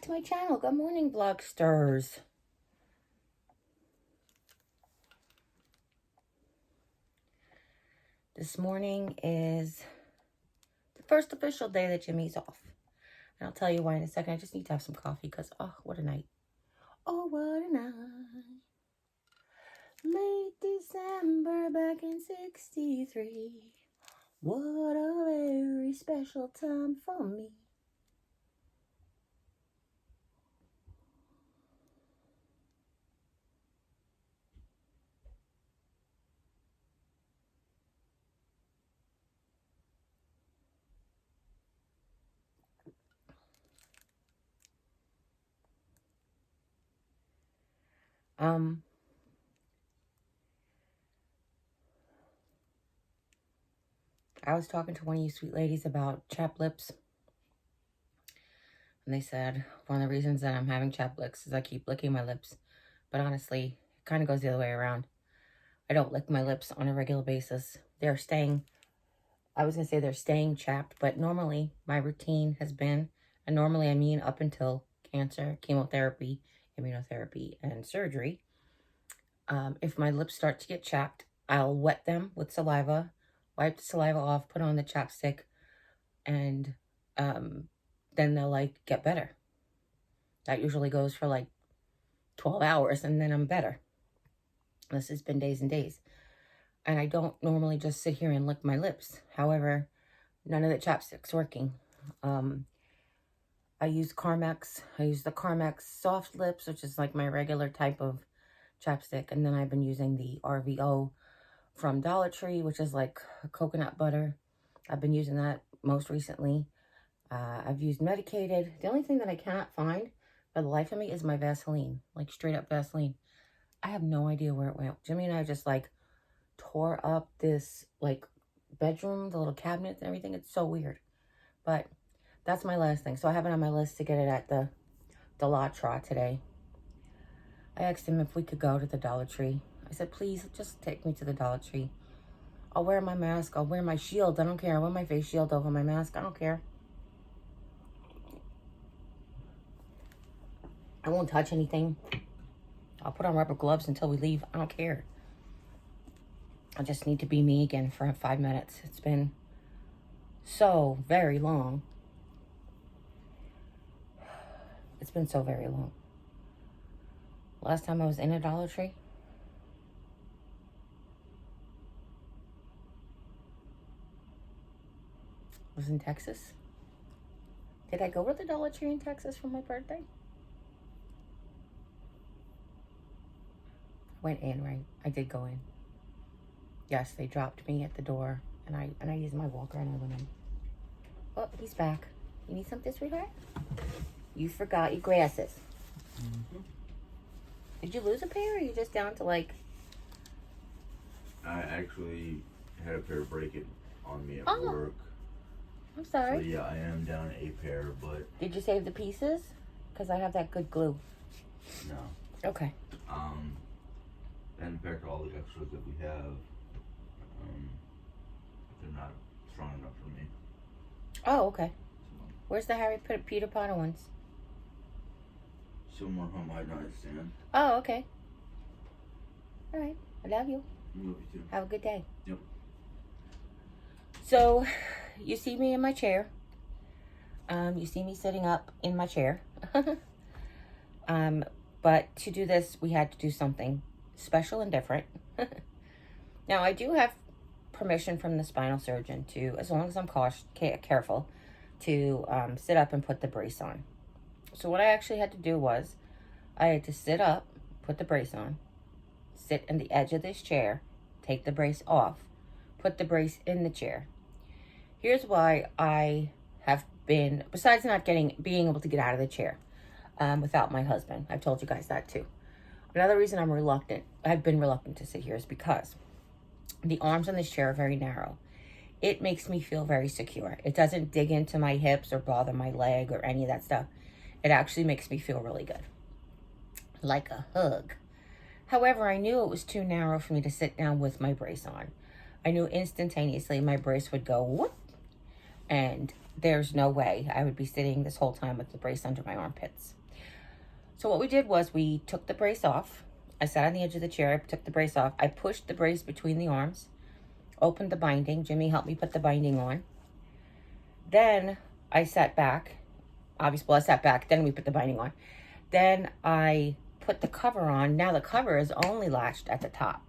to my channel. Good morning, Vlogsters. This morning is the first official day that Jimmy's off. And I'll tell you why in a second. I just need to have some coffee because, oh, what a night. Oh, what a night. Late December back in 63. What a very special time for me. I was talking to one of you sweet ladies about chapped lips. And they said one of the reasons that I'm having chapped lips is I keep licking my lips. But honestly, it kind of goes the other way around. I don't lick my lips on a regular basis. They're staying chapped, but normally my routine has been, and normally I mean up until cancer, chemotherapy, immunotherapy, and surgery. If my lips start to get chapped, I'll wet them with saliva, wipe the saliva off, put on the chapstick, and then they'll like get better. That usually goes for like 12 hours and then I'm better. This has been days and days. And I don't normally just sit here and lick my lips. However, none of the chapstick's working. I use Carmex. I use the Carmex Soft Lips, which is like my regular type of chapstick. And then I've been using the RVO from Dollar Tree, which is like coconut butter. I've been using that most recently. I've used medicated. The only thing that I cannot find for the life of me is my Vaseline, like straight up Vaseline. I have no idea where it went. Jimmy and I just like tore up this like bedroom, the little cabinets and everything. It's so weird. But that's my last thing. So I have it on my list to get it at the Latra today. I asked him if we could go to the Dollar Tree. I said, please just take me to the Dollar Tree. I'll wear my mask. I'll wear my shield. I don't care. I'll wear my face shield over my mask. I don't care. I won't touch anything. I'll put on rubber gloves until we leave. I don't care. I just need to be me again for 5 minutes. It's been so very long. It's been so very long. Last time I was in a Dollar Tree was in Texas. Did I go to the Dollar Tree in Texas for my birthday? I went in, right? I did go in. Yes, they dropped me at the door, and I used my walker and I went in. Oh, he's back. You need something, sweetheart? You forgot your glasses. Mm-hmm. Did you lose a pair, or are you just down to like? I actually had a pair break it on me at work. I'm sorry. So yeah, I am down a pair, but. Did you save the pieces? Because I have that good glue. No. Okay. And in fact, all the extras that we have, they're not strong enough for me. Oh, okay. So, where's the Harry Peter Potter ones? Somewhere on my nightstand. Oh, okay. All right. I love you. I love you too. Have a good day. Yep. So, you see me in my chair. You see me sitting up in my chair. But to do this, we had to do something special and different. Now, I do have permission from the spinal surgeon to, as long as I'm careful, to sit up and put the brace on. So what I actually had to do was, I had to sit up, put the brace on, sit in the edge of this chair, take the brace off, put the brace in the chair. Here's why I have been, besides not being able to get out of the chair without my husband. I've told you guys that too. Another reason I've been reluctant to sit here is because the arms on this chair are very narrow. It makes me feel very secure. It doesn't dig into my hips or bother my leg or any of that stuff. It actually makes me feel really good. Like a hug. However, I knew it was too narrow for me to sit down with my brace on. I knew instantaneously my brace would go whoop, And there's no way I would be sitting this whole time with the brace under my armpits. So what we did was we took the brace off. I sat on the edge of the chair. I took the brace off. I pushed the brace between the arms, opened the binding. Jimmy helped me put the binding on. Then I sat back. Obviously, well, I sat back. Then we put the binding on. Then I put the cover on. Now the cover is only latched at the top.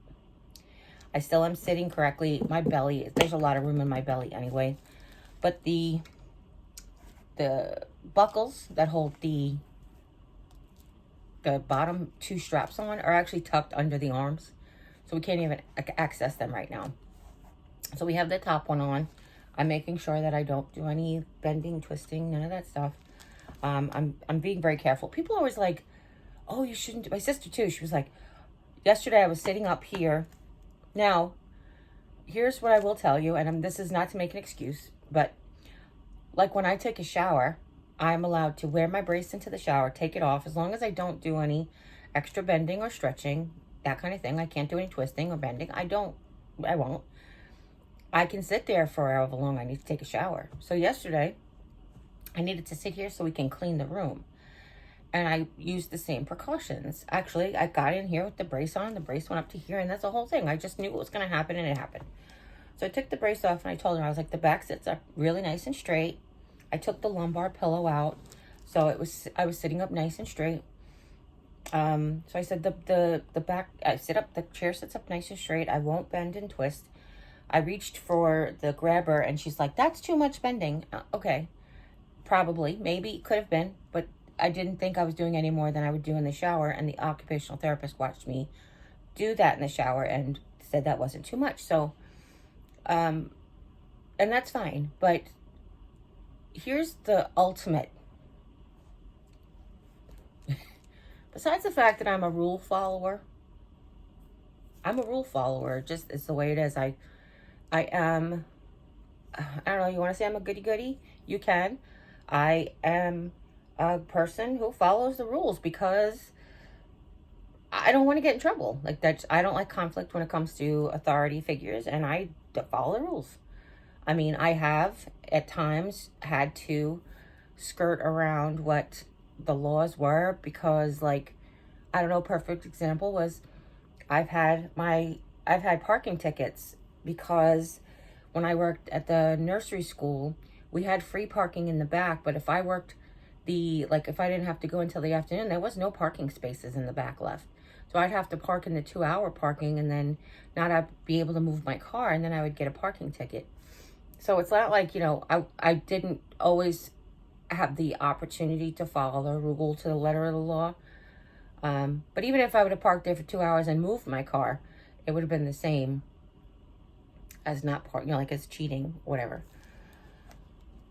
I still am sitting correctly. My belly, there's a lot of room in my belly anyway. But the buckles that hold the bottom two straps on are actually tucked under the arms. So we can't even access them right now. So we have the top one on. I'm making sure that I don't do any bending, twisting, none of that stuff. I'm being very careful. People are always like, oh, you shouldn't. My sister too, she was like, yesterday I was sitting up here. Now, here's what I will tell you, and this is not to make an excuse, but like when I take a shower, I'm allowed to wear my brace into the shower, take it off, as long as I don't do any extra bending or stretching, that kind of thing. I can't do any twisting or bending. I won't. I can sit there for however long I need to take a shower. So yesterday, I needed to sit here so we can clean the room. And I used the same precautions. Actually, I got in here with the brace on. The brace went up to here, and that's the whole thing. I just knew what was going to happen, and it happened. So I took the brace off, and I told her, I was like, the back sits up really nice and straight. I took the lumbar pillow out, so I was sitting up nice and straight. So I said the back, the chair sits up nice and straight. I won't bend and twist. I reached for the grabber, and she's like, that's too much bending. Okay, probably, maybe, could have been, but I didn't think I was doing any more than I would do in the shower, and the occupational therapist watched me do that in the shower and said that wasn't too much. So, and that's fine, but here's the ultimate. Besides the fact that I'm a rule follower, just it's the way it is. I am, I don't know, you want to say I'm a goody-goody? You can. I am a person who follows the rules because I don't want to get in trouble. Like that, I don't like conflict when it comes to authority figures, and I follow the rules. I mean, I have at times had to skirt around what the laws were because, like, I don't know, perfect example was I've had parking tickets because when I worked at the nursery school, we had free parking in the back, but if I worked if I didn't have to go until the afternoon, there was no parking spaces in the back left. So I'd have to park in the 2-hour parking and then not be able to move my car, and then I would get a parking ticket. So it's not like, I didn't always have the opportunity to follow the rule to the letter of the law. But even if I would have parked there for 2 hours and moved my car, it would have been the same as not parking, like as cheating, whatever.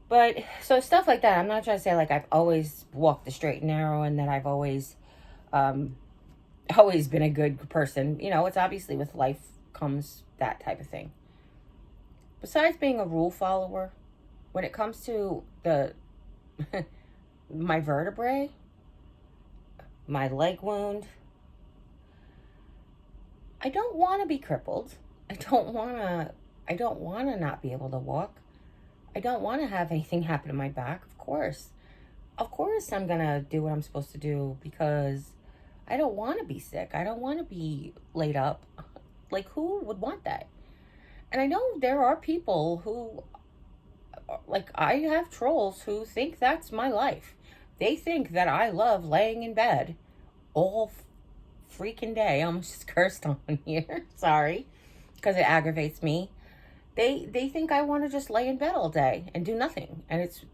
But so stuff like that. I'm not trying to say like I've always walked the straight and narrow and that I've always been a good person. It's obviously with life comes that type of thing. Besides being a rule follower, when it comes to my vertebrae, my leg wound, I don't want to be crippled. I don't want to not be able to walk. I don't want to have anything happen to my back. Of course I'm going to do what I'm supposed to do because I don't want to be sick. I don't want to be laid up. Like, who would want that? And I know there are people who, like, I have trolls who think that's my life. They think that I love laying in bed all freaking day. I almost just cursed on here. Sorry. Because it aggravates me. They think I want to just lay in bed all day and do nothing. And it's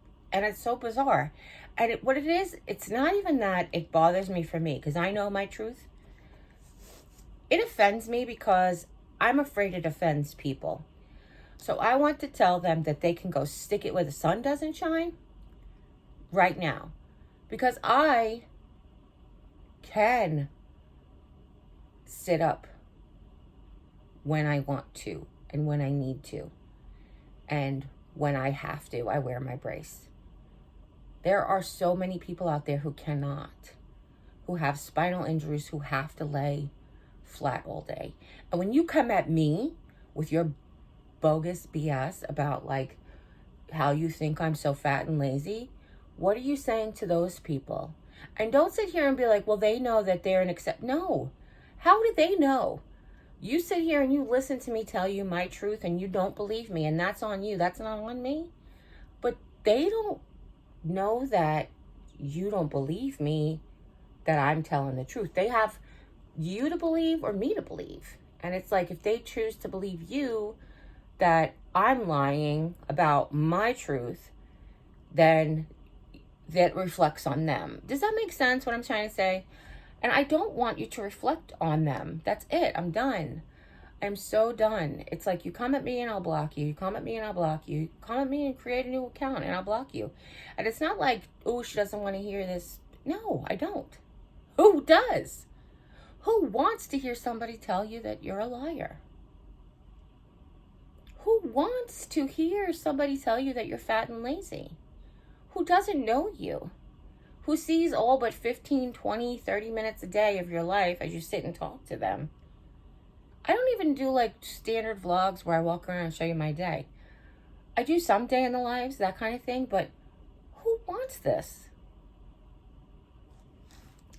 so bizarre. And what it is, it's not even that it bothers me for me, because I know my truth. It offends me because I'm afraid it offends people. So I want to tell them that they can go stick it where the sun doesn't shine right now. Because I can sit up when I want to and when I need to. And when I have to, I wear my brace. There are so many people out there who cannot, who have spinal injuries, who have to lay flat all day. And when you come at me with your bogus BS about like how you think I'm so fat and lazy, what are you saying to those people? And don't sit here and be like, well, they know that they're an No. How do they know? You sit here and you listen to me tell you my truth and you don't believe me, and that's on you. That's not on me. But they don't know that you don't believe me, that I'm telling the truth. They have you to believe or me to believe. And it's like, if they choose to believe you that I'm lying about my truth, then that reflects on them. Does that make sense, what I'm trying to say? And I don't want you to reflect on them. That's it. I'm done. I'm so done. It's like, you come at me and I'll block you. You come at me and I'll block you. You come at me and create a new account and I'll block you. And it's not like, oh, she doesn't want to hear this. No, I don't. Who does? Who wants to hear somebody tell you that you're a liar? Who wants to hear somebody tell you that you're fat and lazy? Who doesn't know you? Who sees all but 15, 20, 30 minutes a day of your life as you sit and talk to them? I don't even do like standard vlogs where I walk around and show you my day. I do some day in the lives, that kind of thing, but who wants this?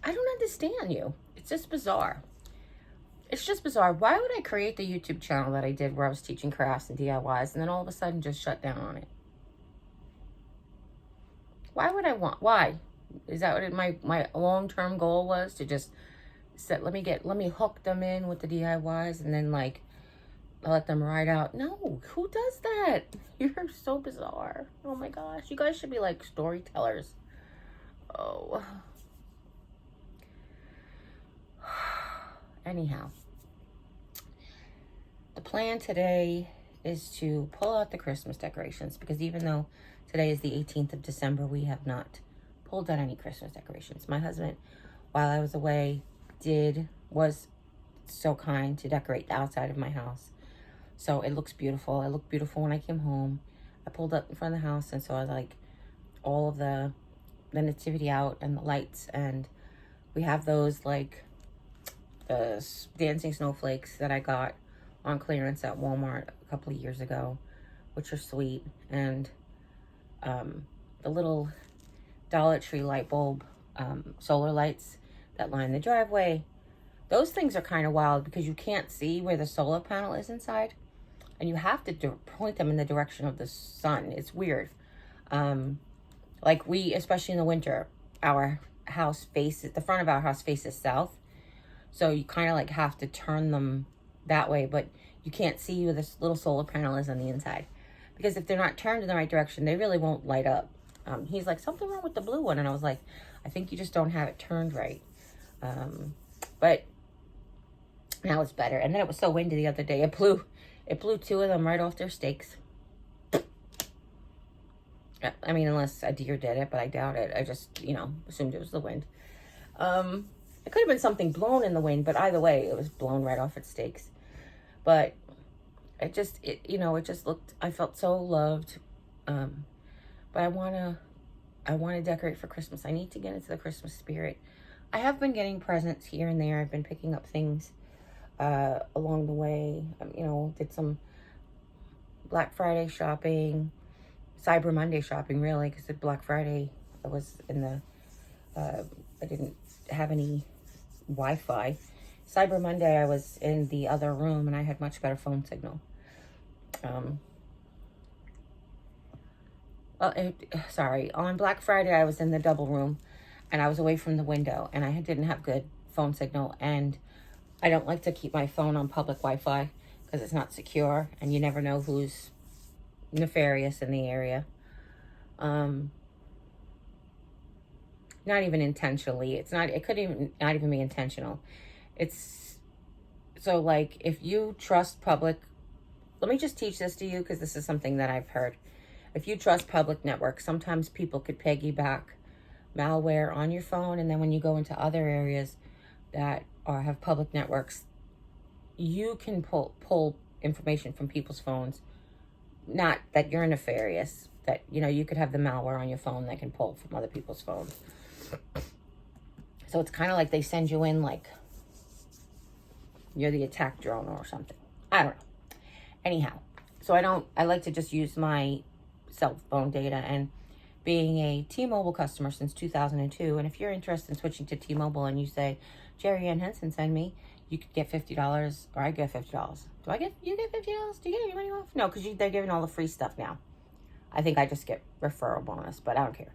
I don't understand you. It's just bizarre. It's just bizarre. Why would I create the YouTube channel that I did where I was teaching crafts and DIYs and then all of a sudden just shut down on it? Why would I want? Why? Is that what my long-term goal was? To just set, let me hook them in with the DIYs and then like let them ride out? No, who does that? You're so bizarre. Oh my gosh, you guys should be like storytellers. Oh. Anyhow, the plan today is to pull out the Christmas decorations, because even though today is the 18th of December, we have not pulled out any Christmas decorations. My husband, while I was away, was so kind to decorate the outside of my house. So it looks beautiful. It looked beautiful when I came home. I pulled up in front of the house and saw like all of the nativity out and the lights, and we have those like the dancing snowflakes that I got on clearance at Walmart a couple of years ago, which are sweet, and the little Dollar Tree light bulb solar lights that line the driveway. Those things are kind of wild because you can't see where the solar panel is inside, and you have to point them in the direction of the sun. It's weird. Like especially in the winter, our house faces, the front of our house faces south. So you kind of like have to turn them that way, but you can't see where this little solar panel is on the inside. Because if they're not turned in the right direction, they really won't light up. He's like, something wrong with the blue one. And I was like, I think you just don't have it turned right. But now it's better. And then it was so windy the other day. It blew two of them right off their stakes. I mean, unless a deer did it, but I doubt it. I just, assumed it was the wind. It could have been something blown in the wind, but either way, it was blown right off its stakes. But it just looked, I felt so loved. But I want to decorate for Christmas. I need to get into the Christmas spirit. I have been getting presents here and there. I've been picking up things along the way. Did some Black Friday shopping, Cyber Monday shopping, really, because the Black Friday, I was in the, I didn't have any Wi-Fi. Cyber Monday, I was in the other room and I had much better phone signal. On Black Friday, I was in the double room and I was away from the window and I didn't have good phone signal, and I don't like to keep my phone on public Wi-Fi because it's not secure and you never know who's nefarious in the area. Not even intentionally. It could not even be intentional. It's so like, if you trust public, let me just teach this to you because this is something that I've heard. If you trust public networks, sometimes people could piggyback malware on your phone, and then when you go into other areas that have public networks, you can pull information from people's phones. Not that you're nefarious, that you could have the malware on your phone that can pull from other people's phones. So it's kind of like they send you in like you're the attack drone or something. I don't know. Anyhow, so I like to just use my cell phone data, and being a T-Mobile customer since 2002, and if you're interested in switching to T-Mobile and you say, Jeri-Ann Henson, send me, you could get $50, or I get $50. You get $50? Do you get any money off? No, because they're giving all the free stuff now. I think I just get referral bonus, but I don't care.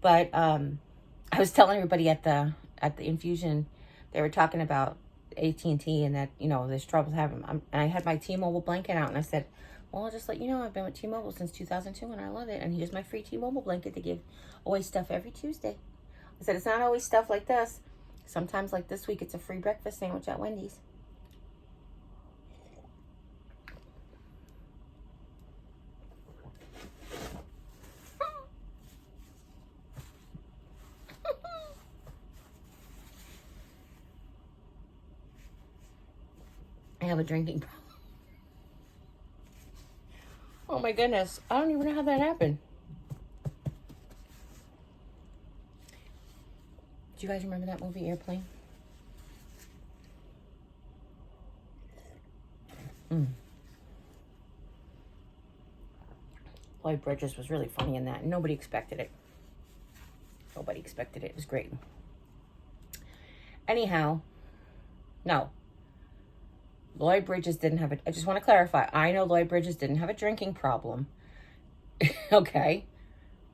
But I was telling everybody at the infusion, they were talking about AT&T and that, there's trouble having them. And I had my T-Mobile blanket out, and I said, well, I'll just let you know, I've been with T-Mobile since 2002, and I love it. And here's my free T-Mobile blanket. They give away stuff every Tuesday. I said, it's not always stuff like this. Sometimes, like this week, it's a free breakfast sandwich at Wendy's. I have a drinking problem. Oh my goodness. I don't even know how that happened. Do you guys remember that movie, Airplane? Lloyd Bridges was really funny in that. Nobody expected it. Nobody expected it. It was great. Anyhow, no. Lloyd Bridges didn't have I just want to clarify. I know Lloyd Bridges didn't have a drinking problem. Okay.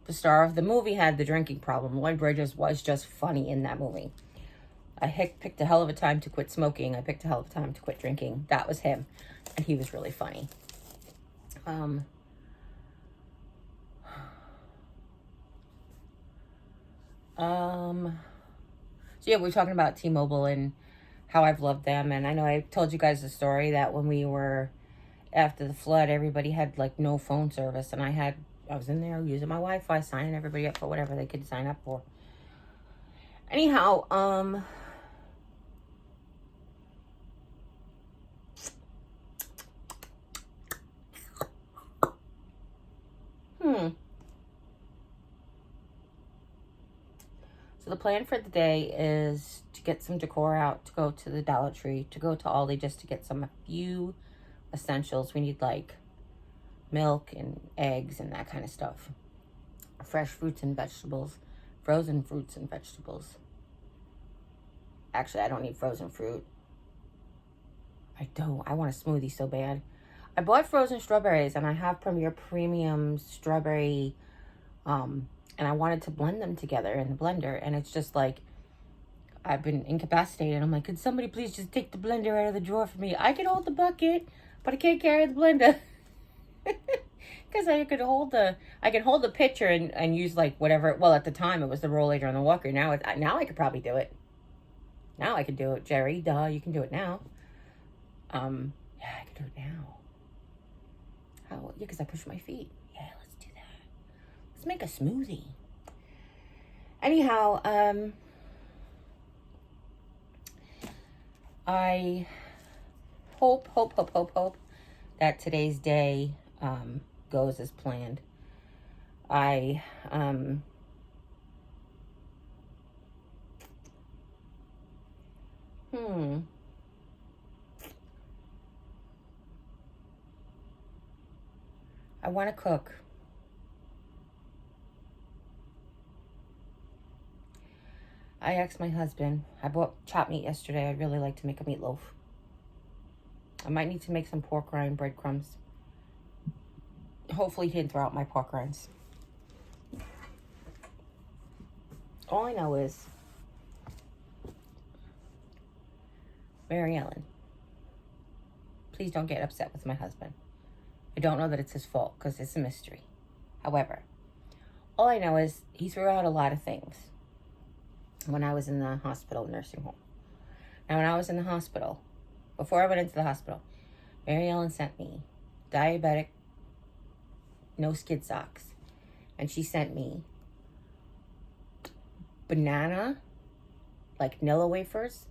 The star of the movie had the drinking problem. Lloyd Bridges was just funny in that movie. I picked a hell of a time to quit smoking. I picked a hell of a time to quit drinking. That was him. And he was really funny. So yeah, we're talking about T-Mobile and how I've loved them. And I know I told you guys the story that when we were after the flood, everybody had like no phone service, and I was in there using my Wi-Fi, signing everybody up for whatever they could sign up for. Anyhow, So the plan for the day is to get some decor out, to go to the Dollar Tree, to go to Aldi just to get a few essentials. We need like milk and eggs and that kind of stuff. Fresh fruits and vegetables, frozen fruits and vegetables. Actually, I don't need frozen fruit. I want a smoothie so bad. I bought frozen strawberries, and I have Premier Premium strawberry, and I wanted to blend them together in the blender, and it's just like, I've been incapacitated. I'm like, could somebody please just take the blender out of the drawer for me? I can hold the bucket, but I can't carry the blender. Because I can hold the pitcher and use like whatever. Well, at the time it was the rollator and the walker. Now I could probably do it. Now I can do it, Jerry. Duh, you can do it now. Yeah, I can do it now. How? Yeah, because I push my feet. Yeah, let's do that. Let's make a smoothie. Anyhow, I hope that today's day goes as planned. I want to cook. I asked my husband, I bought chopped meat yesterday. I'd really like to make a meatloaf. I might need to make some pork rind breadcrumbs. Hopefully he didn't throw out my pork rinds. All I know is Mary Ellen, please don't get upset with my husband. I don't know that it's his fault because it's a mystery. However, all I know is he threw out a lot of things when I was in the hospital nursing home. Now, when I was in the hospital, before I went into the hospital, Mary Ellen sent me diabetic, no skid socks. And she sent me banana, like Nilla wafers,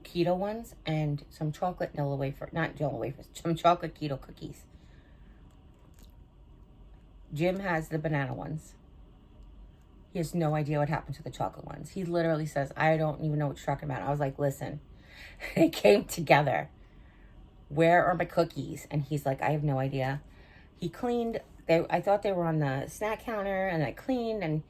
keto ones, and some chocolate Nilla wafer, not Nilla wafers, some chocolate keto cookies. Jim has the banana ones. He has no idea what happened to the chocolate ones. He literally says, I don't even know what you're talking about. I was like, listen, they came together. Where are my cookies? And he's like, I have no idea. He cleaned I thought they were on the snack counter, and I cleaned, and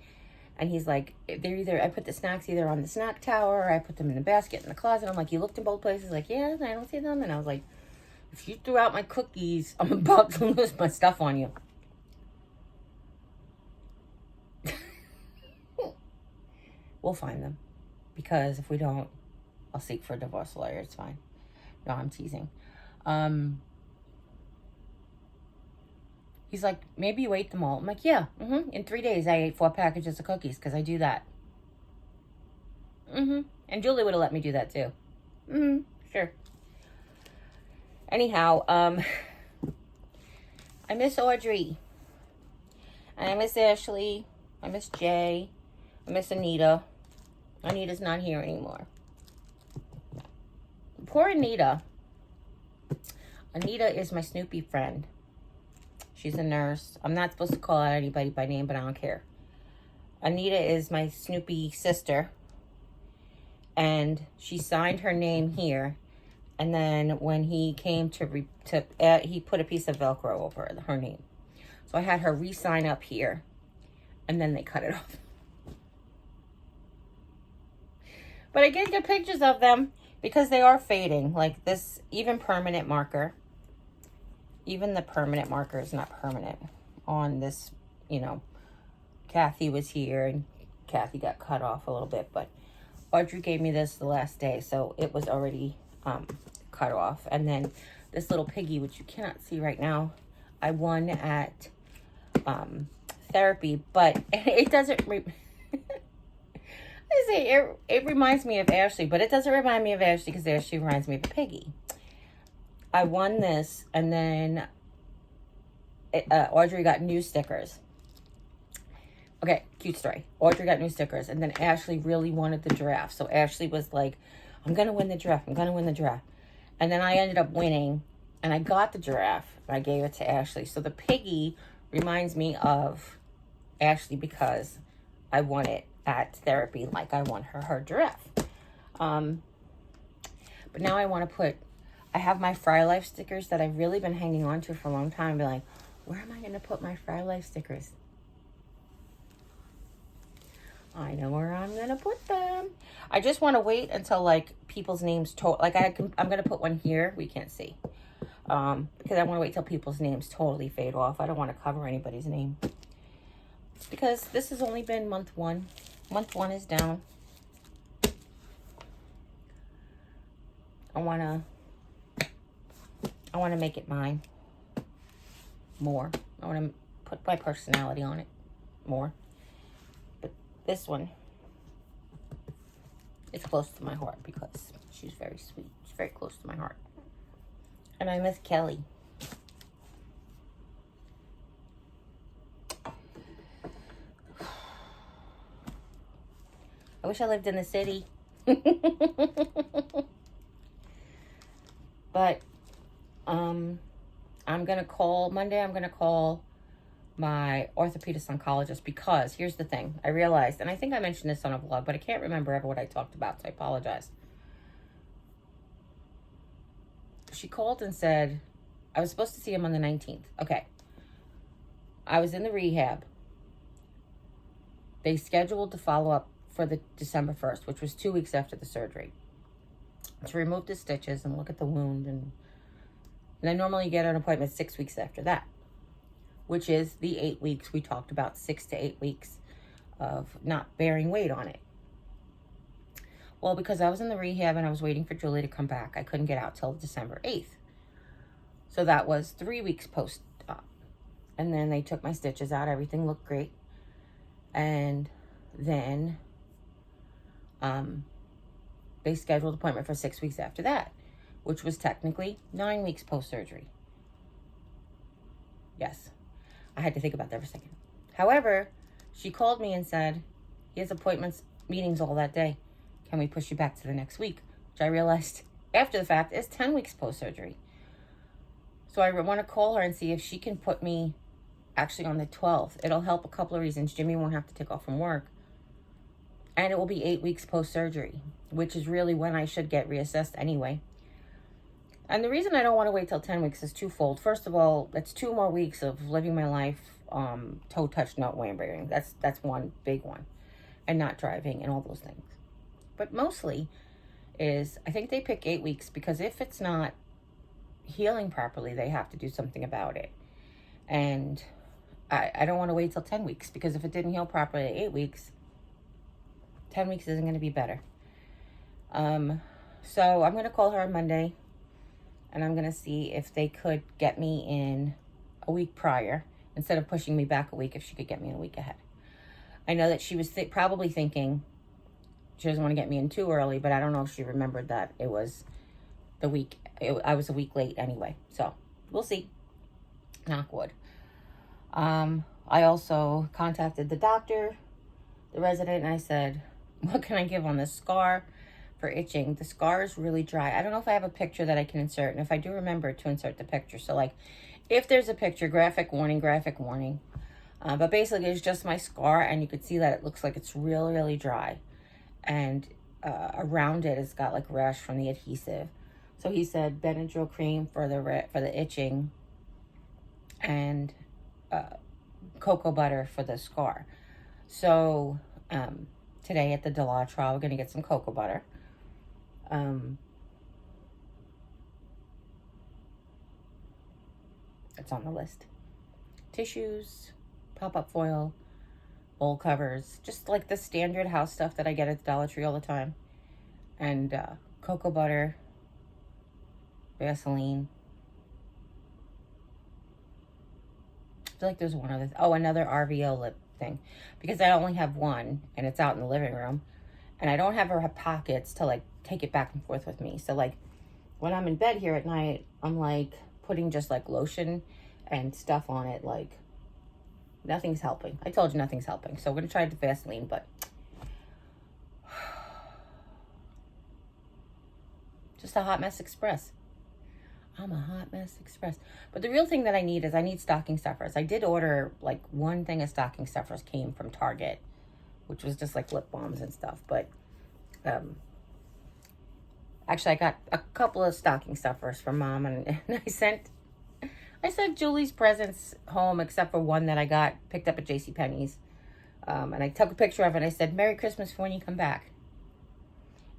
he's like, they're either, I put the snacks either on the snack tower, or I put them in the basket in the closet. I'm like, you looked in both places? Like, yeah, I don't see them. And I was like, if you threw out my cookies, I'm about to lose my stuff on you. We'll find them. Because if we don't, I'll seek for a divorce lawyer. It's fine. No, I'm teasing. He's like, maybe you ate them all. I'm like, yeah. In 3 days, I ate 4 packages of cookies because I do that. And Julie would have let me do that too. Sure. Anyhow, I miss Audrey. And I miss Ashley. I miss Jay. I miss Anita. Anita's not here anymore. Poor Anita. Anita is my Snoopy friend. She's a nurse. I'm not supposed to call out anybody by name, but I don't care. Anita is my Snoopy sister. And she signed her name here. And then when he came he put a piece of Velcro over her name. So I had her re-sign up here. And then they cut it off. But I did get pictures of them because they are fading. Like this, even permanent marker. Even the permanent marker is not permanent on this, you know. Kathy was here and Kathy got cut off a little bit. But Audrey gave me this the last day, so it was already cut off. And then this little piggy, which you cannot see right now, I won at therapy. But it doesn't... it reminds me of Ashley, but it doesn't remind me of Ashley because Ashley reminds me of a piggy. I won this, and then Audrey got new stickers. Okay, cute story. Audrey got new stickers, and then Ashley really wanted the giraffe. So Ashley was like, I'm going to win the giraffe. I'm going to win the giraffe. And then I ended up winning, and I got the giraffe, and I gave it to Ashley. So the piggy reminds me of Ashley because I won it at therapy like I won her giraffe. But now I want to put... I have my Fry Life stickers that I've really been hanging on to for a long time. Be like, where am I going to put my Fry Life stickers? I know where I'm going to put them. I just want to wait until, like, people's names... I'm going to put one here. We can't see. Because I want to wait till people's names totally fade off. I don't want to cover anybody's name. Because this has only been month 1. Month 1 is down. I want to make it mine more. I want to put my personality on it more. But this one is close to my heart because she's very sweet. She's very close to my heart. And I miss Kelly. I wish I lived in the city. But Monday I'm going to call my orthopedic oncologist because here's the thing. I realized, and I think I mentioned this on a vlog, but I can't remember ever what I talked about, so I apologize. She called and said, I was supposed to see him on the 19th. Okay. I was in the rehab. They scheduled to follow up for the December 1st, which was 2 weeks after the surgery, to remove the stitches and look at the wound. And I normally get an appointment 6 weeks after that, which is the 8 weeks we talked about, 6 to 8 weeks of not bearing weight on it. Well, because I was in the rehab and I was waiting for Julie to come back, I couldn't get out till December 8th. So that was 3 weeks post-op. And then they took my stitches out. Everything looked great. And then they scheduled an appointment for 6 weeks after that, which was technically 9 weeks post-surgery. Yes. I had to think about that for a second. However, she called me and said, he has appointments, meetings all that day. Can we push you back to the next week? Which I realized after the fact is 10 weeks post-surgery. So I want to call her and see if she can put me actually on the 12th. It'll help a couple of reasons. Jimmy won't have to take off from work. And it will be 8 weeks post-surgery, which is really when I should get reassessed anyway. And the reason I don't want to wait till 10 weeks is twofold. First of all, it's 2 more weeks of living my life, toe touch, not wearing. That's one big one. And not driving and all those things. But mostly is, I think they pick 8 weeks because if it's not healing properly, they have to do something about it. And I don't want to wait till 10 weeks because if it didn't heal properly at 8 weeks, 10 weeks isn't going to be better. So I'm going to call her on Monday and I'm going to see if they could get me in a week prior instead of pushing me back a week, if she could get me in a week ahead. I know that she was probably thinking she doesn't want to get me in too early, but I don't know if she remembered that it was the week. I was a week late anyway. So we'll see. Knock wood. I also contacted the doctor, the resident, and I said, what can I give on this scar for itching? The scar is really dry. I don't know if I have a picture that I can insert, and if I do, remember to insert the picture. So, like, if there's a picture, graphic warning, graphic warning. But basically, it's just my scar, and you could see that it looks like it's really, really dry. And around it, it's got, like, rash from the adhesive. So he said Benadryl cream for the itching and cocoa butter for the scar. So today at the Delatro, we're going to get some cocoa butter. It's on the list. Tissues, pop-up foil, bowl covers, just like the standard house stuff that I get at the Dollar Tree all the time. And cocoa butter, Vaseline. I feel like there's one other. Another RVO lip thing. Because I only have one, and it's out in the living room. And I don't have pockets to, like, take it back and forth with me. So, like, when I'm in bed here at night, I'm, like, putting just, like, lotion and stuff on it. Like, nothing's helping. I told you nothing's helping. So, we're going to try the Vaseline, but just a hot mess express. I'm a hot mess express. But the real thing that I need is I need stocking stuffers. I did order, like, one thing of stocking stuffers came from Target, which was just, like, lip balms and stuff. But, actually, I got a couple of stocking stuffers from Mom, and I sent Julie's presents home, except for one that I picked up at JCPenney's. And I took a picture of it, and I said, Merry Christmas for when you come back.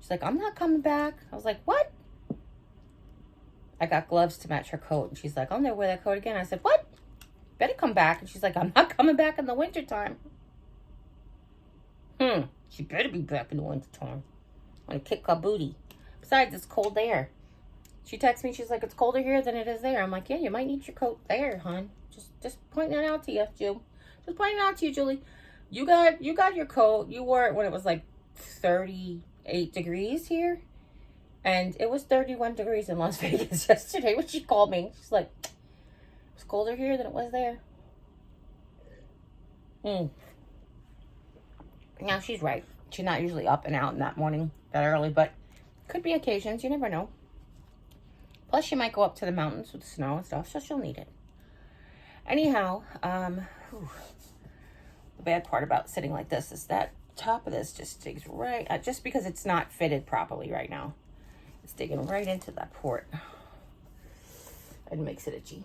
She's like, I'm not coming back. I was like, what? I got gloves to match her coat. And she's like, I'll never wear that coat again. I said, what? Better come back. And she's like, I'm not coming back in the wintertime. She better be back in the wintertime. I'm going to kick her booty. Besides, it's cold there. She texts me. She's like, it's colder here than it is there. I'm like, yeah, you might need your coat there, hon. Just pointing it out to you, Ju. Just pointing it out to you, Julie. You got your coat. You wore it when it was like 38 degrees here. And it was 31 degrees in Las Vegas yesterday when she called me. She's like, it's colder here than it was there. Now, she's right. She's not usually up and out in that morning that early, but could be occasions. You never know. Plus, she might go up to the mountains with the snow and stuff, so she'll need it. Anyhow, the bad part about sitting like this is that top of this just digs right, just because it's not fitted properly right now. It's digging right into that port. It makes it itchy.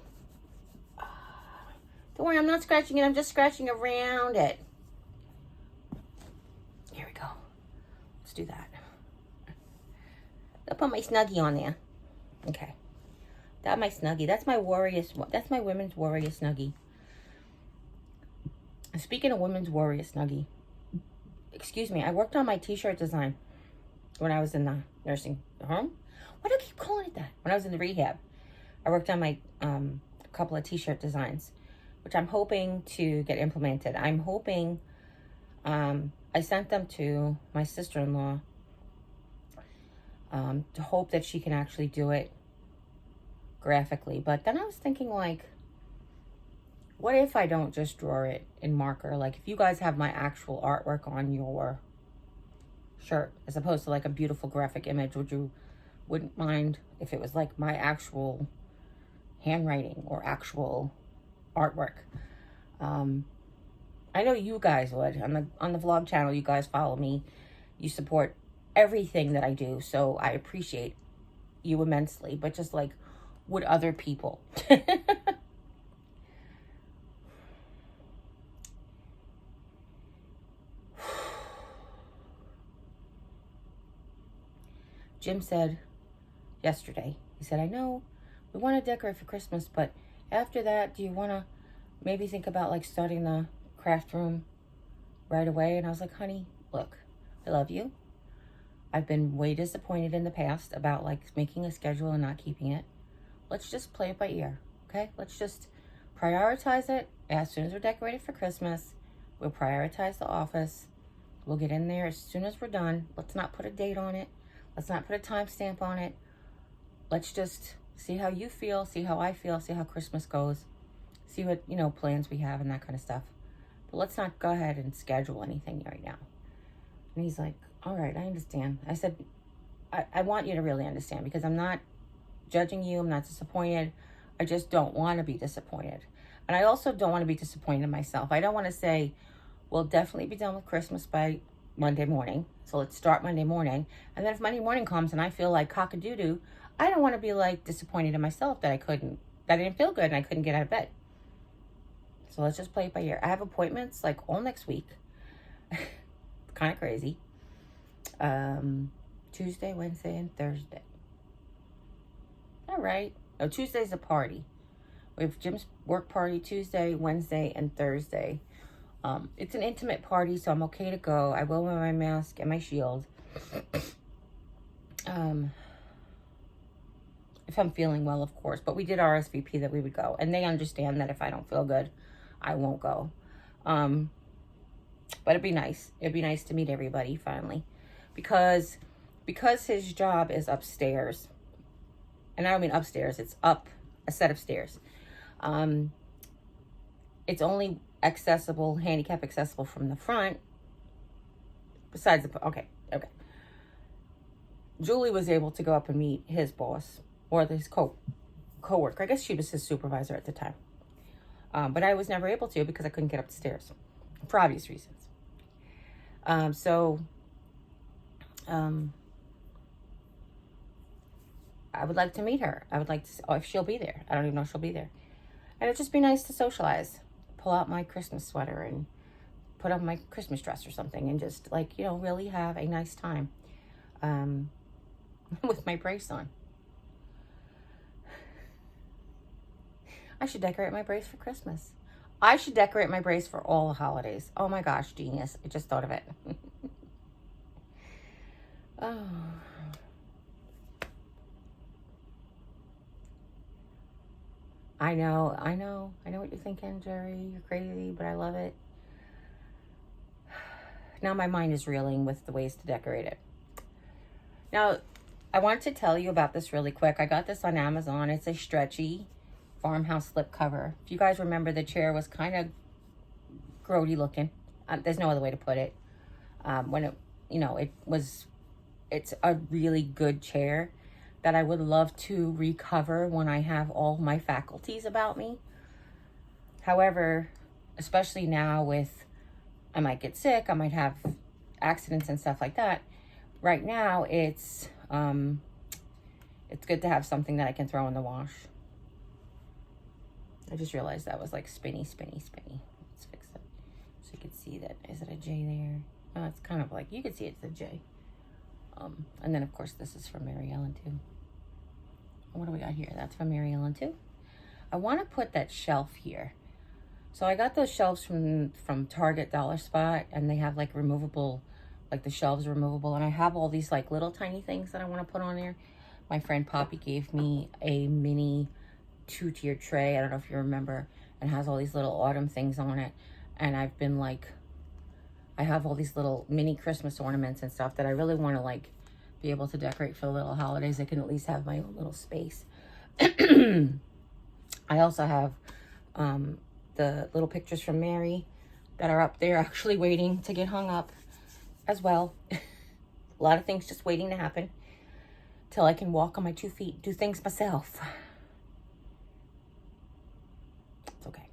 Don't worry, I'm not scratching it. I'm just scratching around it. Here we go. Let's do that. I'll put my Snuggie on there. Okay. That's my Snuggie. That's my That's my Women's Warrior Snuggie. Speaking of Women's Warrior Snuggie, excuse me, I worked on my t-shirt design when I was in the nursing home. Why do I keep calling it that? When I was in the rehab, I worked on my couple of t-shirt designs, which I'm hoping to get implemented. I'm hoping, I sent them to my sister-in-law to hope that she can actually do it graphically. But then I was thinking, like, what if I don't just draw it in marker? Like, if you guys have my actual artwork on your shirt, as opposed to like a beautiful graphic image, wouldn't mind if it was like my actual handwriting or actual artwork? I know you guys would. On the vlog channel, you guys follow me. You support everything that I do, so I appreciate you immensely, but just like, would other people? Jim said yesterday, he said, I know we want to decorate for Christmas, but after that, do you want to maybe think about like starting the craft room right away? And I was like, honey, look, I love you. I've been way disappointed in the past about like making a schedule and not keeping it. Let's just play it by ear, okay? Let's just prioritize it. As soon as we're decorated for Christmas, we'll prioritize the office. We'll get in there as soon as we're done. Let's not put a date on it. Let's not put a timestamp on it. Let's just see how you feel, see how I feel, see how Christmas goes, see what, you know, plans we have and that kind of stuff. But let's not go ahead and schedule anything right now. And he's like, all right, I understand. I said, I want you to really understand, because I'm not judging you. I'm not disappointed. I just don't want to be disappointed. And I also don't want to be disappointed in myself. I don't want to say, we'll definitely be done with Christmas by Monday morning. So let's start Monday morning. And then if Monday morning comes and I feel like cock-a-doo-doo, I don't want to be like disappointed in myself that I didn't feel good and I couldn't get out of bed. So let's just play it by ear. I have appointments like all next week. Kind of crazy. Tuesday, Wednesday, and Thursday. All right. Oh, Tuesday's a party. We have Jim's work party Tuesday, Wednesday, and Thursday. It's an intimate party, so I'm okay to go. I will wear my mask and my shield. If I'm feeling well, of course. But we did RSVP that we would go. And they understand that if I don't feel good, I won't go. But it'd be nice. It'd be nice to meet everybody finally. Because his job is upstairs. And I don't mean upstairs. It's up a set of stairs. It's only accessible, handicap accessible from the front. Besides the... Okay. Julie was able to go up and meet his boss. Or his co-worker. I guess she was his supervisor at the time. But I was never able to because I couldn't get up the stairs. For obvious reasons. I would like to meet her. I would like to see if she'll be there. I don't even know if she'll be there. And it'd just be nice to socialize. Pull out my Christmas sweater and put on my Christmas dress or something. And just like, you know, really have a nice time. With my brace on. I should decorate my brace for Christmas. I should decorate my brace for all the holidays. Oh my gosh, genius. I just thought of it. Oh. I know what you're thinking, Jerry. You're crazy, but I love it. Now my mind is reeling with the ways to decorate it. Now, I wanted to tell you about this really quick. I got this on Amazon. It's a stretchy farmhouse slip cover. If you guys remember, the chair was kind of grody looking. There's no other way to put it. When it, you know, it's a really good chair that I would love to recover when I have all my faculties about me. However, especially now with, I might get sick, I might have accidents and stuff like that. Right now, it's good to have something that I can throw in the wash. I just realized that was like spinny. Let's fix it. So you can see that. Is it a J there? Oh, it's kind of like, you can see it's a J. And then of course this is from Jeri-Ann too. What do we got here? That's from Jeri-Ann too. I want to put that shelf here. So I got those shelves from Target Dollar Spot, and they have like removable, like the shelves are removable. And I have all these like little tiny things that I want to put on there. My friend Poppy gave me a mini 2-tier tray. I don't know if you remember, and has all these little autumn things on it. And I've been like, I have all these little mini Christmas ornaments and stuff that I really want to like be able to decorate for the little holidays. I can at least have my own little space. I also have the little pictures from Mary that are up there actually waiting to get hung up as well. A lot of things just waiting to happen till I can walk on my 2 feet, do things myself. It's okay.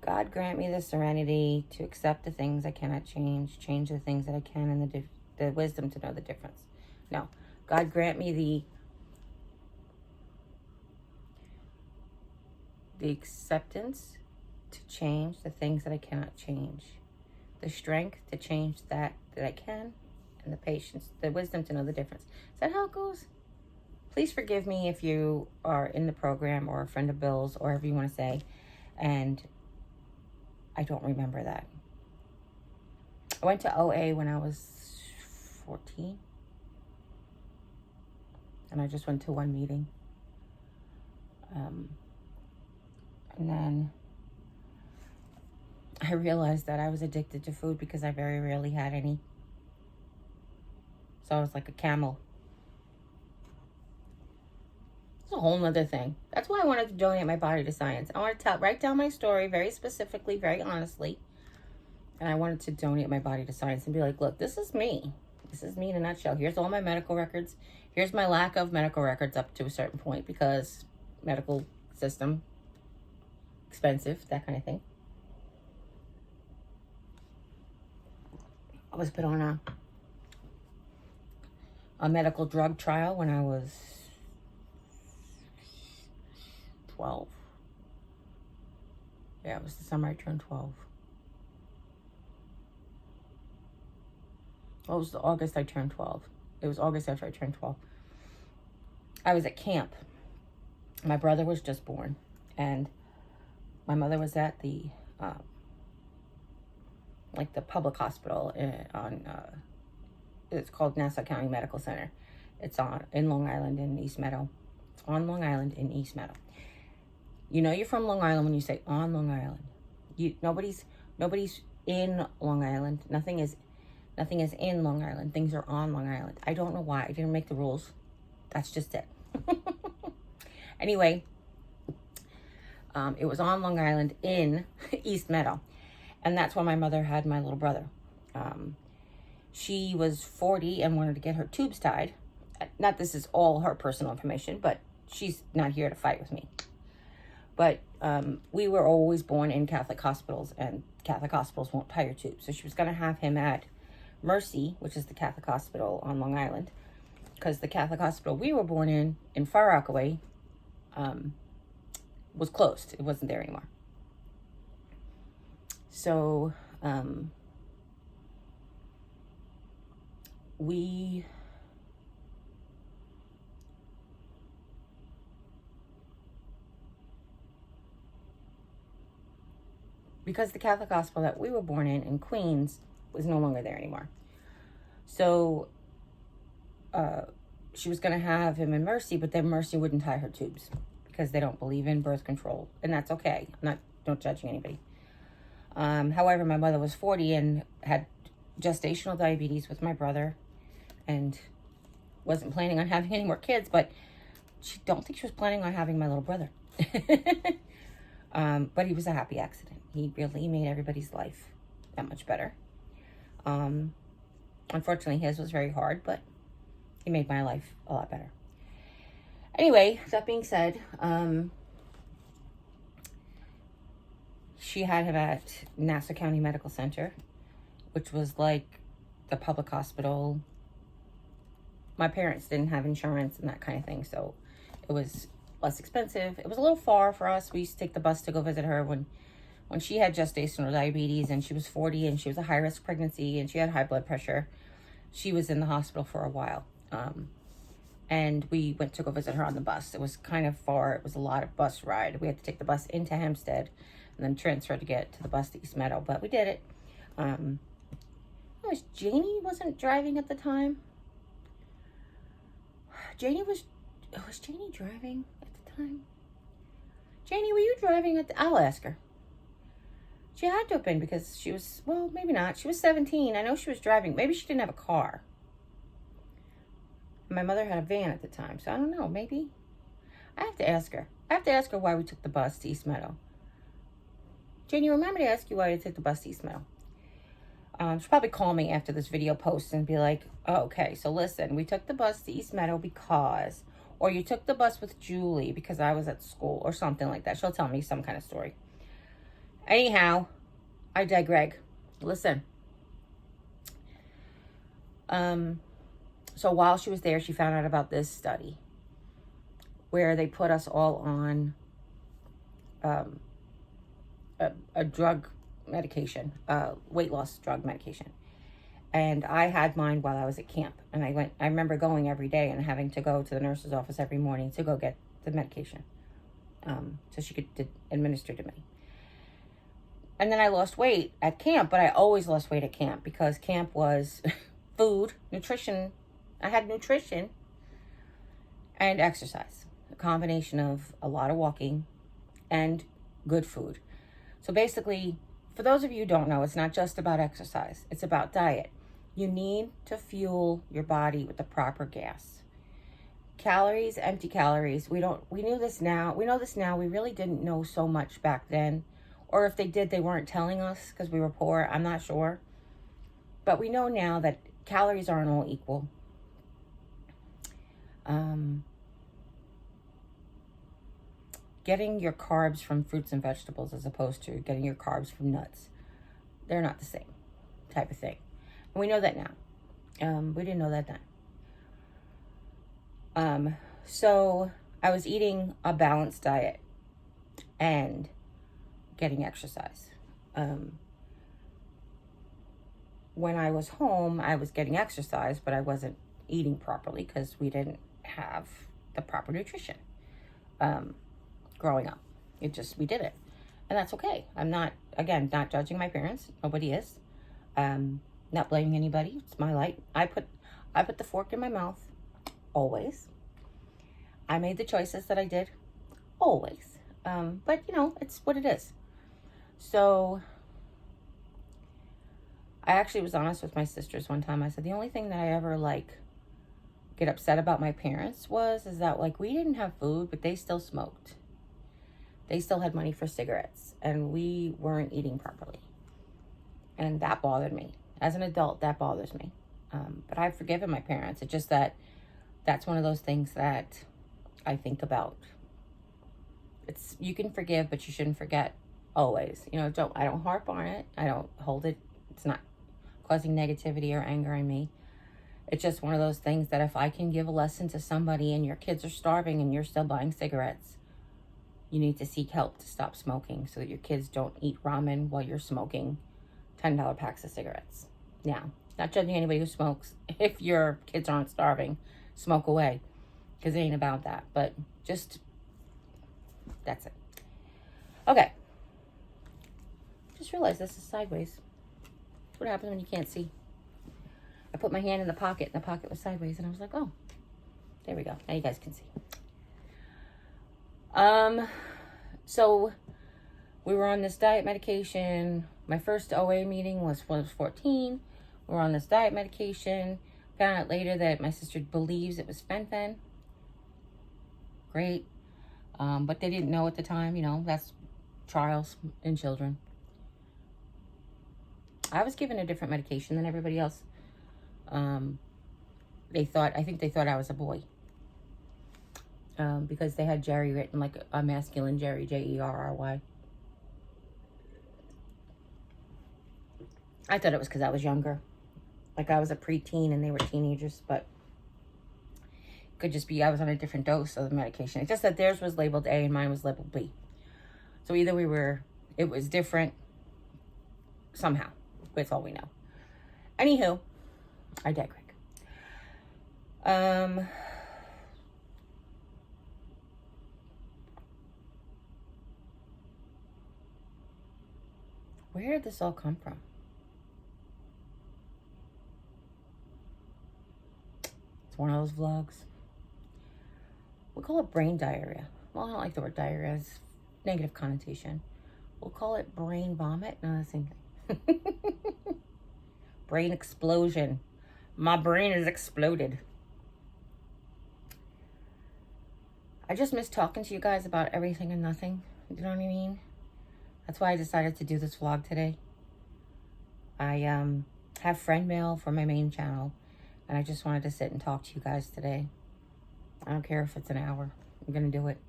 God grant me the serenity to accept the things I cannot change, change the things that I can, and the wisdom to know the difference. No. God grant me the acceptance to change the things that I cannot change, the strength to change that I can, and the patience, the wisdom to know the difference. Is that how it goes? Please forgive me if you are in the program or a friend of Bill's or whatever you want to say, and I don't remember that. I went to OA when I was 14, and I just went to one meeting. And then I realized that I was addicted to food because I very rarely had any. So I was like a camel. It's a whole nother thing. That's why I wanted to donate my body to science. I wanted to write down my story very specifically, very honestly. And I wanted to donate my body to science and be like, look, this is me. This is me in a nutshell. Here's all my medical records. Here's my lack of medical records up to a certain point because medical system, expensive, that kind of thing. I was put on a medical drug trial when I was 12. Yeah, it was the summer I turned 12. Well, it was August I turned 12. It was August after I turned 12. I was at camp. My brother was just born. And my mother was at the, the public hospital it's called Nassau County Medical Center. It's in Long Island in East Meadow. It's on Long Island in East Meadow. You know you're from Long Island when you say on Long Island. Nobody's in Long Island. Nothing is in Long Island. Things are on Long Island. I don't know why. I didn't make the rules. That's just it. Anyway, it was on Long Island in East Meadow. And that's when my mother had my little brother. She was 40 and wanted to get her tubes tied. Not this is all her personal information, but she's not here to fight with me. But we were always born in Catholic hospitals, and Catholic hospitals won't tie your tubes. So she was going to have him at Mercy, which is the Catholic hospital on Long Island, because the Catholic hospital we were born in Far Rockaway, was closed. It wasn't there anymore. So because the Catholic hospital that we were born in Queens was no longer there anymore. So she was going to have him in Mercy, but then Mercy wouldn't tie her tubes because they don't believe in birth control, and that's okay. I'm not judging anybody. However, my mother was 40 and had gestational diabetes with my brother and wasn't planning on having any more kids, but she don't think she was planning on having my little brother. But he was a happy accident. He really made everybody's life that much better. Unfortunately, his was very hard, but he made my life a lot better. Anyway, that being said, she had him at Nassau County Medical Center, which was like the public hospital. My parents didn't have insurance and that kind of thing, so it was less expensive. It was a little far for us. We used to take the bus to go visit her when she had gestational diabetes and she was 40 and she was a high-risk pregnancy and she had high blood pressure. She was in the hospital for a while. And we went to go visit her on the bus. It was kind of far. It was a lot of bus ride. We had to take the bus into Hempstead and then transfer to get to the bus to East Meadow, but we did it. Janie wasn't driving at the time. Was Janie driving at the time? Janie, were you driving at the... I'll ask her. She had to have been because she was... Well, maybe not. She was 17. I know she was driving. Maybe she didn't have a car. My mother had a van at the time, so I don't know. Maybe. I have to ask her. I have to ask her why we took the bus to East Meadow. Janie, remember to ask you why you took the bus to East Meadow. She'll probably call me after this video posts and be like, oh, okay, so listen, we took the bus to East Meadow because... Or you took the bus with Julie because I was at school or something like that. She'll tell me some kind of story. Anyhow, I digress. Listen. So while she was there, she found out about this study where they put us all on a drug medication, weight loss drug medication. And I had mine while I was at camp. And I remember going every day and having to go to the nurse's office every morning to go get the medication. So she could administer to me. And then I lost weight at camp, but I always lost weight at camp because camp was food, nutrition. I had nutrition and exercise. A combination of a lot of walking and good food. So basically, for those of you who don't know, it's not just about exercise. It's about diet. You need to fuel your body with the proper gas. Calories, empty calories. We know this now. We really didn't know so much back then. Or if they did, they weren't telling us because we were poor. I'm not sure. But we know now that calories aren't all equal. Getting your carbs from fruits and vegetables as opposed to getting your carbs from nuts. They're not the same type of thing. And we know that now. We didn't know that then. So I was eating a balanced diet and getting exercise. When I was home, I was getting exercise, but I wasn't eating properly because we didn't have the proper nutrition. Growing up, we did it, and that's okay. I'm not judging my parents. Nobody is. Not blaming anybody. It's my life. I put the fork in my mouth always. I made the choices that I did always. But it's what it is. So I actually was honest with my sisters one time. I said the only thing that I ever get upset about my parents is that we didn't have food, but they still smoked. They still had money for cigarettes, and we weren't eating properly. And that bothered me. As an adult, that bothers me. But I've forgiven my parents. It's just that's one of those things that I think about. You can forgive, but you shouldn't forget always. I don't harp on it. I don't hold it. It's not causing negativity or anger in me. It's just one of those things that if I can give a lesson to somebody and your kids are starving and you're still buying cigarettes, you need to seek help to stop smoking so that your kids don't eat ramen while you're smoking $10 packs of cigarettes. Now, not judging anybody who smokes. If your kids aren't starving, smoke away, because it ain't about that. But that's it. Okay. Just realized this is sideways. That's what happens when you can't see. I put my hand in the pocket, and the pocket was sideways, and I was like, oh, there we go. Now you guys can see. So we were on this diet medication. My first OA meeting was when I was 14. We were on this diet medication. Found out later that my sister believes it was fen-phen. Great. But they didn't know at the time, that's trials in children. I was given a different medication than everybody else. I think they thought I was a boy. Because they had Jeri written like a masculine Jeri, Jerry. I thought it was because I was younger. Like I was a preteen and they were teenagers, but it could just be I was on a different dose of the medication. It's just that theirs was labeled A and mine was labeled B. So either it was different somehow. That's all we know. Anywho, I digress. Where did this all come from? It's one of those vlogs. We'll call it brain diarrhea. Well, I don't like the word diarrhea. It's negative connotation. We'll call it brain vomit. No, that's the same thing. Brain explosion. My brain is exploded. I just miss talking to you guys about everything and nothing. You know what I mean? That's why I decided to do this vlog today. I have Friendmail for my main channel, and I just wanted to sit and talk to you guys today. I don't care if it's an hour. I'm gonna do it.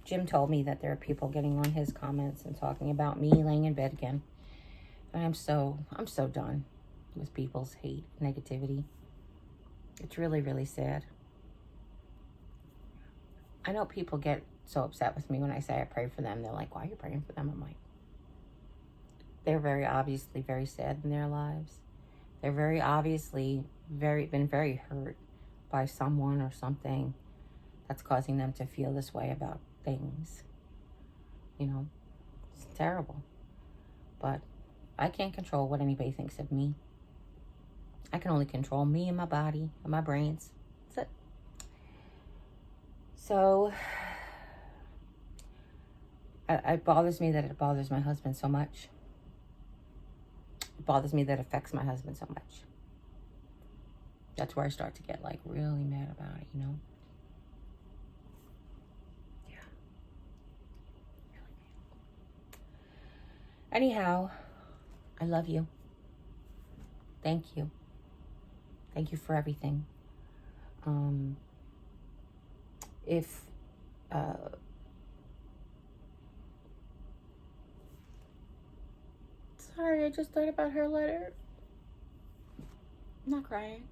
Jim told me that there are people getting on his comments and talking about me laying in bed again. And I'm so done with people's hate, negativity. It's really, really sad. I know people get so upset with me when I say I pray for them. They're like, why are you praying for them? I'm like, they're very obviously very sad in their lives. They're very obviously been very hurt by someone or something that's causing them to feel this way about things. You know, it's terrible. But I can't control what anybody thinks of me. I can only control me and my body and my brains. That's it. So, it bothers me that it bothers my husband so much. It bothers me that it affects my husband so much. That's where I start to get like really mad about it, you know? Yeah. Really mad. Anyhow, I love you. Thank you. Thank you for everything. Sorry, I just thought about her letter. I'm not crying.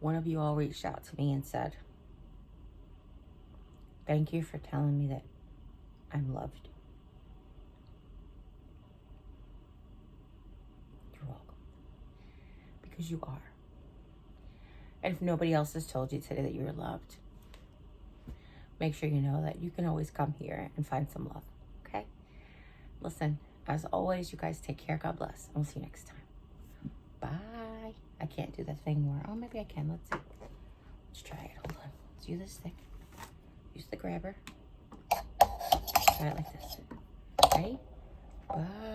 One of you all reached out to me and said, thank you for telling me that I'm loved. You're welcome. Because you are. And if nobody else has told you today that you're loved, make sure you know that you can always come here and find some love, okay? Listen, as always, you guys take care. God bless. And we'll see you next time. Bye. I can't do that thing where, oh, maybe I can. Let's see. Let's try it. Hold on. Let's do this thing. Use the grabber. Try it like this. Ready? Bye.